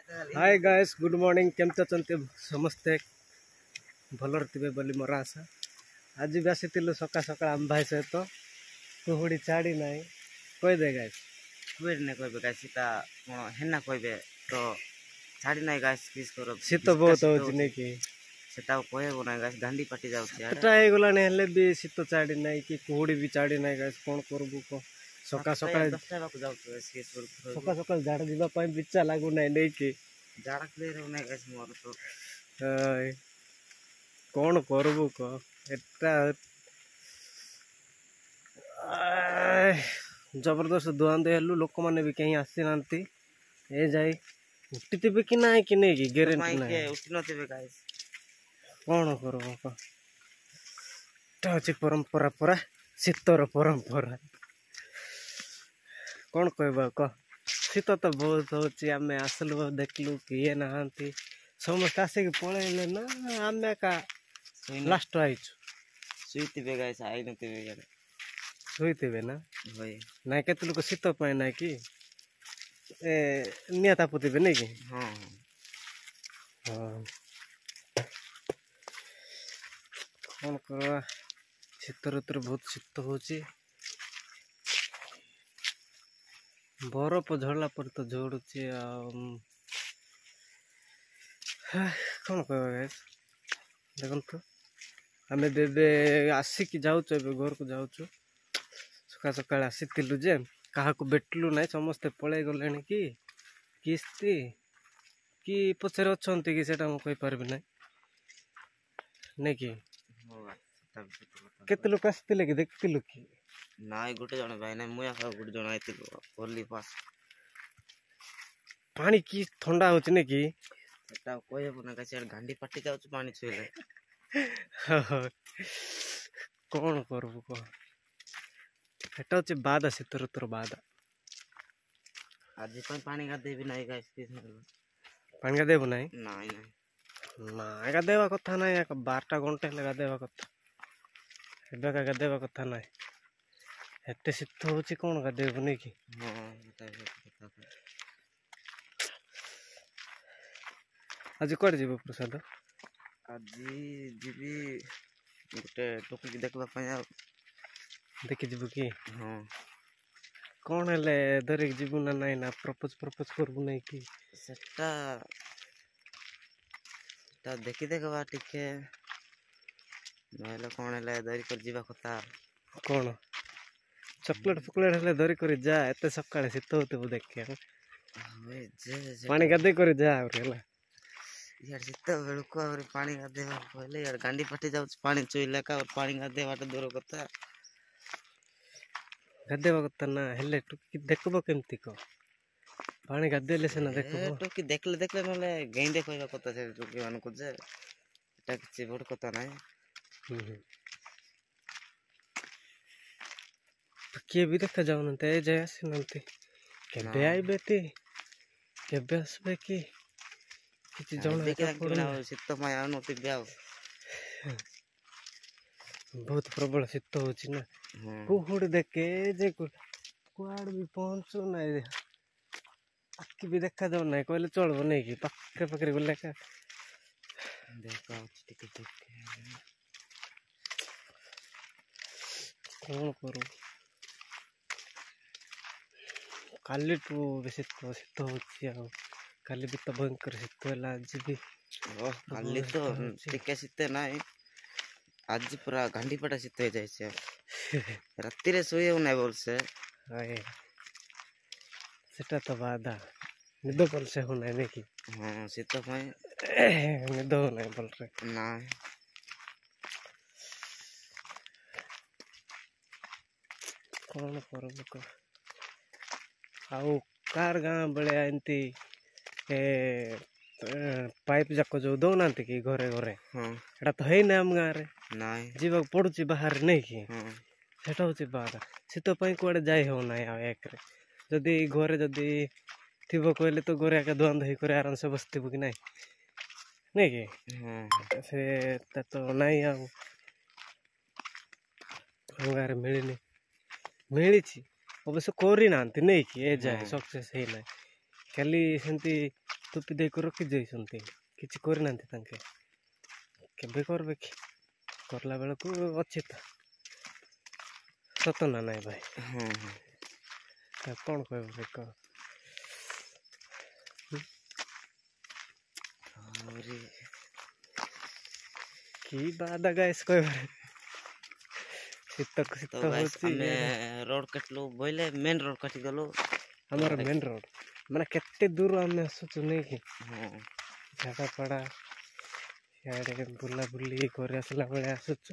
Hi guys good morning केमती अच्छा समस्ते भलर थे बोली मोर आशा आज भी आसी सका सका आम भाई सहित कुहुड़ी छाड़ी ना कहीदे गाइस कुएर ने कहबे गाइस सीता कोन हेना कहबे तो छाड़ी नाही गाइस किस करो शीत बहुत होची नहीं कि सेटा कहबो ना गाइस गांडी पाटी जाउची एटा हे गलाने हेले भी शीत छाड़ी नाही कि कुहुड़ी भी छाड़ी नाही गाइस कोन करबू को सका सका 10टा बाकू जाउची गाइस किस करो सका सका झाड़ जीवा पई बिच्चा लागू नाही नहीं कि जाड़ा क्लियर हो नाही गाइस मोर तो कौन करबू को एटा जबरदस्त दुआन दे हेलु लोक माने भी कहीं आसी नांती ए जाई उठिते कि नाही कि नहीं कि गारंटी नाही उठी नथिबे गाइस कौन करबू को एटा अछि परंपरा पूरा शीतर परंपरा कौन कहबा को शीत तो बहुत होची आमे आसलु देखलु कि ये नहांती समस्त आसिक पळेले ना आमे का लास्ट आइछु सुइतिबे गाइस आई नथिबे यार सुइतिबे ना होय ना केते लोक शीत पाए ना कि ए निया तापुतिबे नै कि हां हां कौन करबा शीत ऋतु बहुत शीत होची बरफ झड़ला पर तो झड़ुची कौन कहबा गाइस देखन तो आमे बेबे आसिक जाउछु एबे घर को जाउछु सका सका आसीतिलु जे काहा को बेटलु नै समस्त पळे गलेनी कि किस्ती कि पछरे अछंती कि सेटा म कहि परबि नै नै कि केते लोक आस्तिले कि देखतिलु कि नाइ गुटे जण भाई नै मुया खा गुटे जण आइतिलु होली पास पानी की ठंडा होच नै कि एटा कहबो ना गाइस गांडी पाटी जाउछु पानी छुइले कौन करबो को एटा होचे बादा शीत ऋतुर बादा आज पानी गाधे भी नाही गाइस पानी गाधेबो नाही नाही नाही ना गाधेबा कथा नाही 12टा घंटा ले गाधेबा कथा एबे का गाधेबा कथा नाही एते शीत होची कोन गाधेबो नै कि हां आज कोड जीवो प्रसाद आज जीवी गुटे टोकी देखबा पय देखि जीवो कि हां कौन हेले दरेक जीवो ना नाही ना प्रपोज करबो नै कि सेटा ता देखि देखबा टिके नहले कोन हेले दरी कर जीवा कथा कौन चॉकलेट हेले दरी कर जा एते सकाळे शीत होते बो देख के पानी गाधे कर जा और हेला यार शीत बेलको और पानी गाधेबा पहले यार गांडी पाटी जाउछ पानी चोइला का और पानी गाधेबाटा दूर कथा गाधेबा कथा ना हेले टुकी देखबो केमती को पानी गाधेले से ना देखबो टुकी देखले नले गेंडे कहबा कथा से टुकी मान को जे एटा किछि बड़ कथा नाही किए भी देखा जाओ ना ते जाय आसी नंते केबे आइबे ती केबे आसबे कि किछि जण देखला शीत माय आनोति ब्याव बहुत प्रबल शीत होची ना कुहुड़ देखे जे कुआड़ भी पहुंचो ना आखि भी देखा जाओ ना कहले चलबो नै कि पाखे पाखे गले का देखा टिके कौन करू काली टू बेसी तो शीत होची काली भी तो भयंकर शीत होला आज भी काली तो टिके शीत नाही आज पूरा गांडी पाटा शीत हो जाय छै रात्रि रे सोये नै बोल से हाय सेटा तो बादा निदो बोल से हो नै कि हां शीत पय निदो नै बोल रे ना कौन करबो को आउ कार गाँ बळे एंती ए पाइप जाको जो दो नांती कि घरे घरे हां एटा तो है ना हम गाँ रे नाही जीवा पडुची बाहर नै कि हां सेटा होची बादा शीत पय कोडे जाय हो नै आ एक रे जदी घरे जदी थिबो कहले तो घरे का दुआन धई करे आराम से बसतिबो कि नै कि हां से तो नै आ गारे मिली छी अवश्य कोरी नांती नै कि ए जाय सक्सेस हे नै खाली सेंती ଟୋପି ଦେଇକି ରଖିଯାଇଛନ୍ତି, କିଛି କରିନାହାନ୍ତି ତାଙ୍କେ। କେବେ କରିବେ କି? କରିଲା ବେଳକୁ ଅଛି ତ, ସତ ନା ନାଇଁ ଭାଇ? ହଁ କ'ଣ କହିବ ଭାଇ କହ? ଆହୁରି କି ବାଦା ଗାଇସ୍ କହିବାରେ ଶୀତ ତ ଶୀତ ଗାଇସ୍ ହଉଛି। ଆମେ ରୋଡ କାଟିଲୁ ବୋଇଲେ ମେନ୍ ରୋଡ କାଟିଗଲୁ। ଆମର ମେନ୍ ରୋଡ ମାନେ କେତେ ଦୂର ଆମେ ଆସୁଛୁ ନେଇକି ହଁ ଝାଡ଼ାପଡ଼ା ସିଆଡ଼େ ବୁଲାବୁଲି କରି ଆସିଲା ବେଳେ ଆସୁଛୁ,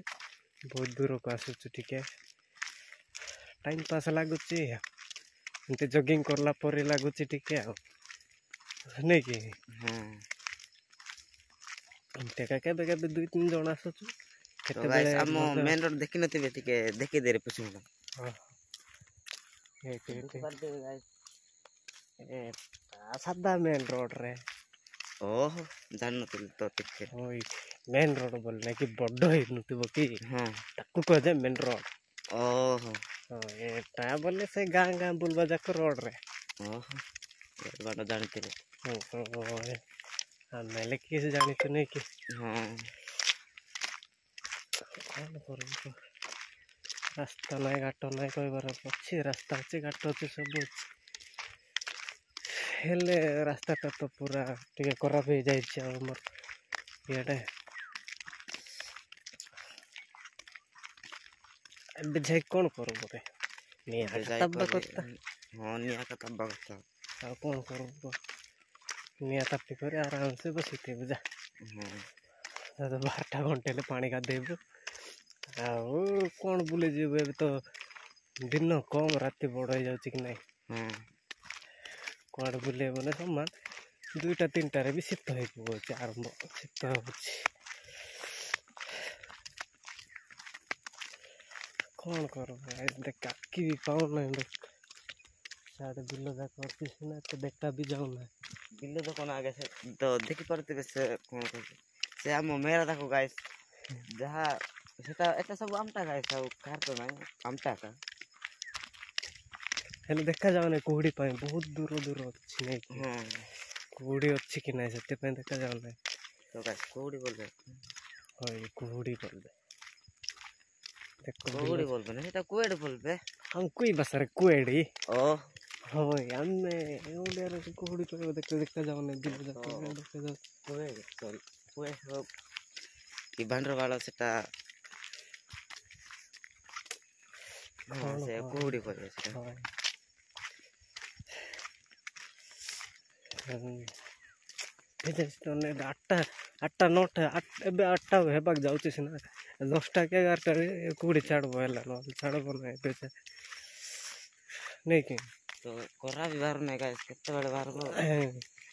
ବହୁତ ଦୂରକୁ ଆସୁଛୁ। ଟିକେ ଟାଇମ୍ ପାସ୍ ଲାଗୁଛି, ଏମିତି ଜଗିଙ୍ଗ କଲା ପରେ ଲାଗୁଛି ଟିକେ ଆଉ ନେଇକି। ହଁ ଏମିତି ଏକା କେବେ କେବେ 2-3 ଜଣ ଆସୁଛୁ। ତ କେତେବେଳେ ଗାଇସ୍ ଆମ ମଜା। ମେନ୍ ରୋଡ ଦେଖିନଥିବେ, ଟିକେ ଦେଖିଦେରେ ପଛକୁ। ହଁ ଏଇଠି ବୁଝିପାରୁଥିବେ ଗାଇସ୍। ସାଧା ମେନ୍ ରୋଡ଼ରେ। ଓହୋ ଜାଣିନଥିଲି ତ ଟିକେ। ହଇ ମେନ୍ ରୋଡ଼ ବୋଲି ନାଇଁ କି, ବଡ଼ ହେଇନଥିବ କି ହଁ ତାକୁ କୁହାଯାଏ ମେନ୍ ରୋଡ଼। ଓହୋ ହଁ ଏଟା ବୋଲେ ସେ ଗାଁ ଗାଁ ବୁଲବା ଯାକ ରୋଡ଼ରେ। ଓହୋ ବାଟ ଜାଣିଥିଲେ। ଆମେ ହେଲେ କିଏ ସେ ଜାଣିଛୁ ନାଇଁ କି? ହଁ କ'ଣ କରିବୁ? ରାସ୍ତା ନାହିଁ ଘାଟ ନାହିଁ କହିବାର ଅଛି, ରାସ୍ତା ଅଛି ଘାଟ ଅଛି ସବୁ ଅଛି, ହେଲେ ରାସ୍ତାଟା ତ ପୁରା ଟିକେ ଖରାପ ହେଇଯାଇଛି ଆଉ ଆମର ଇଆଡ଼େ। ଏବେ ଯାଇ କ'ଣ କରିବୁ ରେ? ଏବେ ନିଆଁ ତାପା ଯାଇକରି କଥା। ହଁ ନିଆଁ ତାବା କଥା। ଆଉ କ'ଣ କରିବୁ? ନିଆଁ ତାପି କରି ଆରାମସେ ବସିଥିବୁ ଯା। ହଁ 12ଟା ଘଣ୍ଟେ ହେଲେ ପାଣି ଗାଧେଇବୁ, ଆଉ କ'ଣ ବୁଲିଯିବୁ? ଏବେ ତ ଦିନ କମ୍ ରାତି ବଡ଼ ହେଇଯାଉଛି କି ନାହିଁ? ହଁ କୁଆଡ଼େ ବୁଲେଇବ ନା ସମାନ 2ଟା-3ଟାରେ ବି ଶୀତ ହେଇପଡ଼ୁଛି, ଆରମ୍ଭ ଶୀତ ହେଉଛି। କ'ଣ କରିବୁ? ଦେଖ ଆଖି ବି ପାଉନାହିଁ, ସିଆଡ଼େ ବିଲ ଯାକ ଅଛି ସିନା, ଏତେ ଦେଖା ବି ଯାଉନାହିଁ। ବିଲ ତ କ'ଣ ଆଗେ ସେ ତ ଦେଖିପାରୁଥିବେ, ସେ କ'ଣ କହୁଛି ସେ ଆମ ମେରା ତାକୁ ଗାଇସ୍, ଯାହା ସେଟା ଏଟା ସବୁ ଆମଟା ଗାଇସ୍, ଆଉ କାହାର ତ ନାହିଁ, ଆମଟା ଏକା। ହେଲେ ଦେଖାଯାଉନାହିଁ କୁହୁଡ଼ି ପାଇଁ, ବହୁତ ଦୂର ଅଛି ନାଇଁ? ହଁ କୁହୁଡ଼ି ଅଛି କି ନାହିଁ ସେଥିପାଇଁ ଦେଖାଯାଉନାହିଁ। ତ ଗାଇସ୍ କୋଉଠି ବୋଲବେ? ହଇ କୁହୁଡ଼ି କରିବେ। ଦେଖ କୋଉଠି ବୋଲବେ ନା, ସେଟା କୁଆଡ଼େ ବୋଲବେ? ଆମ କୁଇ ଭାଷାରେ କୁଏଡ଼ି। ଓ ହଇ ଆମେ ଓଡ଼ିଆରେ କୁହୁଡ଼ି କହିବ, ଦେଖାଯାଉନାହିଁ ବିଲ ଯାକ ଦେଖାଯାଉ। କି ଭାଣ୍ଡର ବାଳ ସେଟା। ହଁ କ'ଣ ସେ କୁହୁଡ଼ି କହିବେ ସେଟା। ହଇ ଆଠଟା 9ଟା ଏବେ 8ଟା ହେବାକୁ ଯାଉଛି ସିନା, 10ଟା କି 11ଟାରେ କୁହୁଡ଼ି ଛାଡ଼ବ ହେଲା, ନହେଲେ ଛାଡ଼ବ ନାହିଁ ଏବେ ନେଇକି। ତ ଖରା ବି ବାହାରୁ ନାହିଁ ଗାଇସ୍, କେତେବେଳେ ବାହାରିବ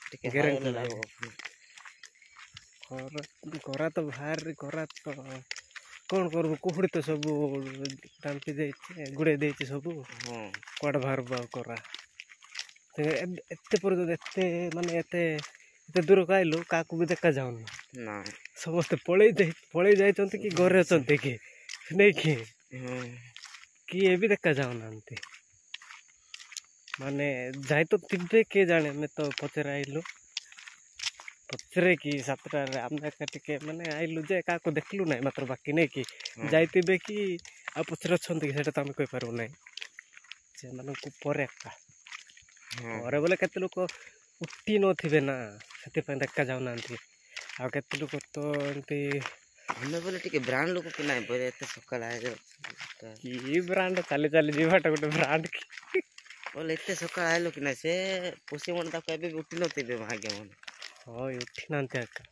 ଟିକେ ଗ୍ୟାରେଣ୍ଟି ହାଇ ନାହିଁ। ଲାଗିବ। ଖରା ତ ବାହାରେ, ଖରା ତ କ'ଣ କରିବୁ? କୁହୁଡ଼ି ତ ସବୁ ଟାମ୍ପି ଦେଇଛି, ଗୁଡ଼େଇ ଦେଇଛି ସବୁ, ହଁ କୁଆଡ଼େ ବାହାରିବ ଆଉ ଖରା? ଏତେ ପର୍ଯ୍ୟନ୍ତ ଏତେ ଦୂରକୁ ଆଇଲୁ, କାହାକୁ ବି ଦେଖାଯାଉନି। ନା ସମସ୍ତେ ପଳେଇ ଯାଇଛନ୍ତି କି ଘରେ ଅଛନ୍ତି କି ନେଇକି, କିଏ ବି ଦେଖାଯାଉନାହାନ୍ତି। ମାନେ ଯାଇ ତ ଥିବେ କିଏ ଜାଣେ, ଆମେ ତ ପଛରେ ଆଇଲୁ, ପଛରେ କି 7ଟାରେ ଆମେ ଏକା ଟିକେ ମାନେ ଆଇଲୁ ଯେ କାହାକୁ ଦେଖିଲୁ ନାହିଁ ମାତ୍ର, ବାକି ନେଇକି ଯାଇଥିବେ କି ଆଉ ପଛରେ ଅଛନ୍ତି କି ସେଇଟା ତ ଆମେ କହିପାରିବୁ ନାହିଁ। ସେମାନଙ୍କୁ ପରେ ଏକା ପରେ ବୋଲେ କେତେ ଲୋକ ଉଠି ନଥିବେ ନା, ସେଥିପାଇଁ ଦେଖାଯାଉନାହାନ୍ତି। ଆଉ କେତେ ଲୋକ ତ ଏମିତି ଆମେ ବୋଲେ ଟିକେ ବ୍ରାଣ୍ଡ ଲୋକ କି ନାହିଁ ବୋଲେ ଏତେ ସକାଳେ ଆଇଯାଉଛି। କି ବ୍ରାଣ୍ଡ? ଚାଲି ଚାଲି ଯିବାଟା ଗୋଟେ ବ୍ରାଣ୍ଡ କି? ବୋଲେ ଏତେ ସକାଳେ ଆଇଲୁ କି ନାହିଁ, ସେ ପଶି ମନେ ତାକୁ ଏବେ ବି ଉଠି ନଥିବେ ଭାଗ୍ୟ ମନେ। ହଇ ଉଠି ନାହାନ୍ତି ଏକା,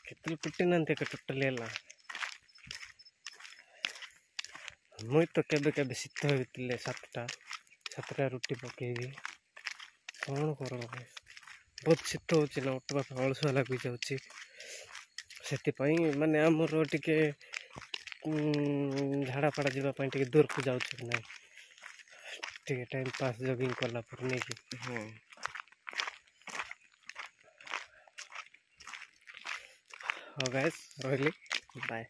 କେତେ ଲୋକ ଉଠି ନାହାନ୍ତି ଏକା ଟୋଟାଲି ହେଲା। ମୁଇଁ ତ କେବେ କେବେ ଶୀତ ହେଇଥିଲେ 7ଟା ରୁଟି ପକେଇବି। କ'ଣ କରିବ? ବହୁତ ଶୀତ ହେଉଛି ନା, ଉଠିବା ପାଇଁ ଅଳସୁଆ ଲାଗିଯାଉଛି। ସେଥିପାଇଁ ମାନେ ଆମର ଟିକେ ଝାଡ଼ାଫାଡ଼ା ଯିବା ପାଇଁ ଟିକେ ଦୂରକୁ ଯାଉଛି କି ନାହିଁ, ଟିକେ ଟାଇମ୍ ପାସ୍ ଜଗିଙ୍ଗ କଲା ପରେ ନେଇକି। ହଁ ହଉ ଗାଇସ୍, ରହିଲି, ବାଏ।